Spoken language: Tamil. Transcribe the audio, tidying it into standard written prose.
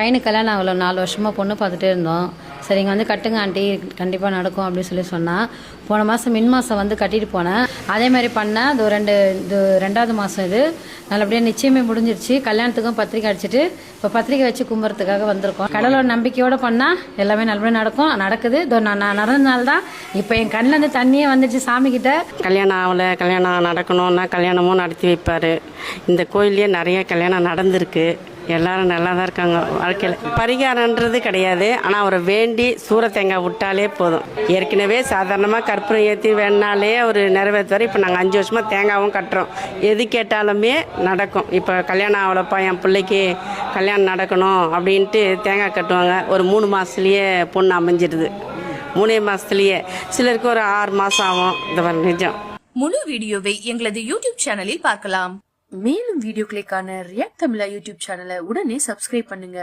பையனுக்கு கல்யாணம் ஆகல 4 வருஷமாக பொண்ணு பார்த்துட்டே இருந்தோம். சரிங்க வந்து கட்டுங்க ஆண்டி கண்டிப்பாக நடக்கும் அப்படின்னு சொல்லி சொன்னால் போன மாதம் மாதம் வந்து கட்டிட்டு போனேன். அதே மாதிரி பண்ணேன். இது 2வது மாதம் இது நல்லபடியாக நிச்சயமே முடிஞ்சிருச்சு. கல்யாணத்துக்கும் பத்திரிக்கை அடிச்சுட்டு இப்போ பத்திரிக்கை வச்சு கும்புறதுக்காக வந்திருக்கோம். கடவுளோட நம்பிக்கையோடு பண்ணால் எல்லாமே நல்லபடியாக நடக்குது. நான் நடந்தனால தான் இப்போ என் கண்ணில் இருந்து தண்ணியே வந்துச்சு சாமிக்கிட்ட. கல்யாணம் ஆகலை, கல்யாணம் நடக்கணும்னா கல்யாணமும் நடத்தி வைப்பார். இந்த கோயிலே நிறைய கல்யாணம் நடந்திருக்கு. எல்லாரும் நல்லா தான் இருக்காங்க. வாழ்க்கையில் பரிகாரன்றது கிடையாது. ஆனால் அவரை வேண்டி சூற தேங்காய் விட்டாலே போதும். ஏற்கனவே சாதாரணமாக கற்பூரம் ஏற்றி வேணாலே அவர் நிறைவேற்றுவார். இப்போ நாங்கள் 5 வருஷமாக தேங்காயும் கட்டுறோம். எது கேட்டாலுமே நடக்கும். இப்போ கல்யாணம் ஆகலப்பா என் பிள்ளைக்கு கல்யாணம் நடக்கணும் அப்படின்ட்டு தேங்காய் கட்டுவாங்க. ஒரு 3 மாதத்துலேயே பொண்ணு அமைஞ்சிடுது. 3 மாதத்துலேயே. சிலருக்கு ஒரு 6 மாதம் ஆகும். இந்த நிஜம். முழு வீடியோவை எங்களது யூடியூப் சேனலில் பார்க்கலாம். மேலும் வீடியோக்களை காண ரியாக்ட் தமிழா யூடியூப் சேனலை உடனே சப்ஸ்கிரைப் பண்ணுங்க.